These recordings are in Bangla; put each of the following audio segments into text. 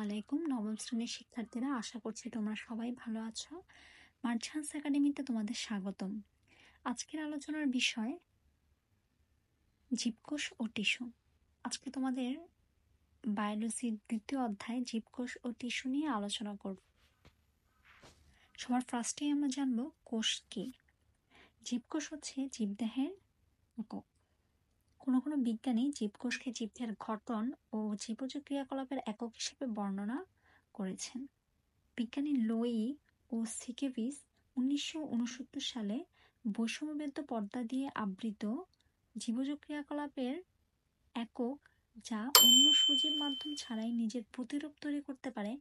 আলাইকুম। নবম শ্রেণীর শিক্ষার্থীরা, আশা করছি তোমরা সবাই ভালো আছো। মার্চান্স একাডেমিতে তোমাদের স্বাগতম। আজকের আলোচনার বিষয় জীবকোষ ও টিস্যু। আজকে তোমাদের বায়োলজির দ্বিতীয় অধ্যায় জীবকোষ ও টিস্যু নিয়ে আলোচনা করব। সবার ফার্স্টেই আমরা জানবো কোষ কি। জীবকোষ হচ্ছে জীবদেহের একক। কোনো কোনো বিজ্ঞানী জীবকোষকে জীবদেহের গঠন ও জীবজ ক্রিয়াকলাপের একক হিসেবে বর্ণনা করেছেন। বিজ্ঞানী লোয়ি ও সিকেভিস 1969 সালে বৈষম্যবেদ্য পর্দা দিয়ে আবৃত জীবজ ক্রিয়াকলাপের একক, যা অন্য সজীব মাধ্যম ছাড়াই নিজের প্রতিরূপ তৈরি করতে পারে,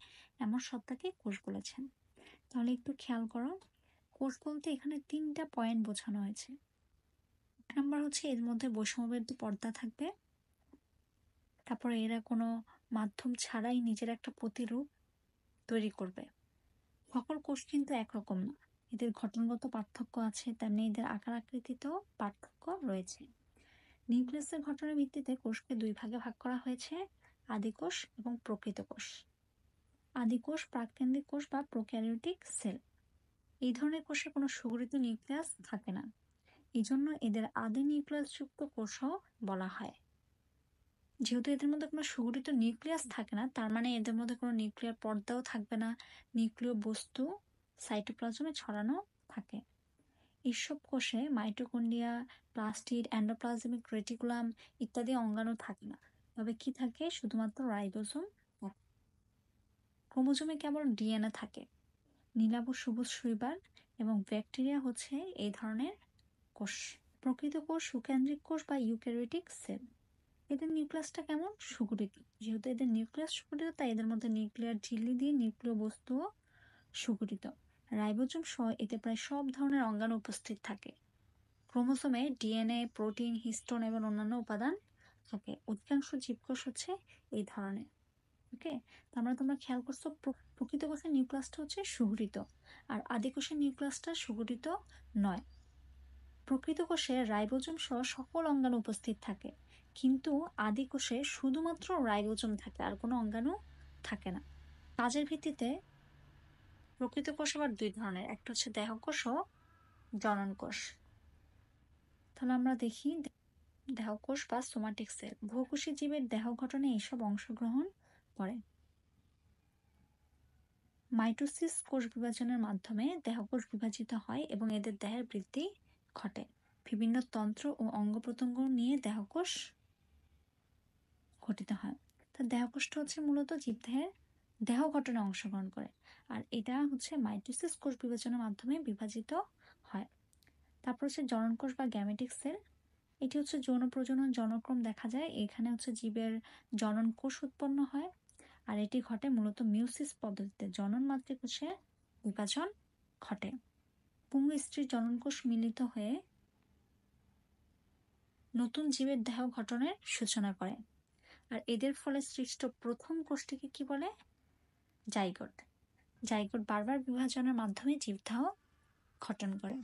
এমন সত্তাকে কোষ বলেছেন। তাহলে একটু খেয়াল করো, কোষ বলতে এখানে 3টা পয়েন্ট বোঝানো হয়েছে। এক নম্বর হচ্ছে এর মধ্যে বৈষম্যবেদ্য পর্দা থাকবে, তারপরে এরা কোনো মাধ্যম ছাড়াই নিজের একটা প্রতিরূপ তৈরি করবে। সকল কোষ কিন্তু একরকম না, এদের গঠনগত পার্থক্য আছে, তেমনি এদের আকার আকৃতিতেও পার্থক্য রয়েছে। নিউক্লিয়াসের গঠনের ভিত্তিতে কোষকে দুই ভাগে ভাগ করা হয়েছে, আদিকোষ এবং প্রকৃত কোষ। আদিকোষ প্রাককেন্দ্রিক কোষ বা প্রোক্যারিওটিক সেল। এই ধরনের কোষে কোনো সুগঠিত নিউক্লিয়াস থাকে না, এই জন্য এদের আদি নিউক্লিয়াসযুক্ত কোষও বলা হয়। যেহেতু এদের মধ্যে কোনো সুগঠিত নিউক্লিয়াস থাকে না, তার মানে এদের মধ্যে কোনো নিউক্লিয়ার পর্দাও থাকবে না, নিউক্লিয় বস্তু সাইটোপ্লাজমে ছড়ানো থাকে। এইসব কোষে মাইটোকন্ড্রিয়া, প্লাস্টিড, এন্ডোপ্লাজমিক রেটিকুলাম ইত্যাদি অঙ্গাণু থাকে না, তবে কি থাকে? শুধুমাত্র রাইবোসোম। ক্রোমোজোমে কেবল ডিএনএ থাকে। নীলাভ সবুজ শৈবাল এবং ব্যাকটেরিয়া হচ্ছে এই ধরনের কোষ। প্রকৃত কোষ সুকেন্দ্রিক কোষ বা ইউক্যারিওটিক সেল। এদের নিউক্লিয়াসটা কেমন? সুগঠিত। যেহেতু এদের নিউক্লিয়াস সুগঠিত, তাই এদের মধ্যে নিউক্লিয়ার ঝিল্লি দিয়ে নিউক্লিয় বস্তুও সুগঠিত। রাইবোজোম সহ এতে প্রায় সব ধরনের অঙ্গাণু উপস্থিত থাকে। ক্রোমোসোমে ডিএনএ, প্রোটিন, হিস্টোন এবং অন্যান্য উপাদান থাকে। অধিকাংশ জীবকোষ হচ্ছে এই ধরনের। ওকে, তারপরে তোমরা খেয়াল করছো প্রকৃত কোষের নিউক্লিয়াসটা হচ্ছে সুগঠিত, আর আদিকোষের নিউক্লিয়াসটা সুগঠিত নয়। প্রকৃত কোষে রাইবোজোম সহ সকল অঙ্গাণু উপস্থিত থাকে, কিন্তু আদিকোষে শুধুমাত্র রাইবোজোম থাকে, আর কোনো অঙ্গাণু থাকে না। কাজের ভিত্তিতে প্রকৃত কোষ আবার দুই ধরনের, একটা হচ্ছে দেহকোষ ও জনন কোষ। তাহলে আমরা দেখি দেহকোষ বা সোমাটিক সেল। বহুকোষী জীবের দেহ গঠনে এইসব অংশগ্রহণ করে। মাইটোসিস কোষ বিভাজনের মাধ্যমে দেহকোষ বিভাজিত হয় এবং এদের দেহের বৃদ্ধি ঘটে। বিভিন্ন তন্ত্র ও অঙ্গ প্রত্যঙ্গ নিয়ে দেহকোষ গঠিত হয়। তা দেহকোষটা হচ্ছে মূলত জীবদেহের দেহ গঠনে অংশগ্রহণ করে, আর এটা হচ্ছে মাইটোসিস কোষ বিভাজনের মাধ্যমে বিভাজিত হয়। তারপর হচ্ছে জনন কোষ বা গ্যামেটিক সেল। এটি হচ্ছে যৌন প্রজনন জনক্রম দেখা যায়, এখানে হচ্ছে জীবের জনন কোষ উৎপন্ন হয়, আর এটি ঘটে মূলত মিউসিস পদ্ধতিতে। জনন মাতৃকোষে বিভাজন ঘটে। পুংু স্ত্রীর জনন কোষ মিলিত হয়ে নতুন জীবের দেহ গঠনের সূচনা করে, আর এদের ফলে সৃষ্ট প্রথম কোষটিকে কি বলে? জাইগোট। জাইগোট বারবার বিভাজনের মাধ্যমে জীবদেহ গঠন করে।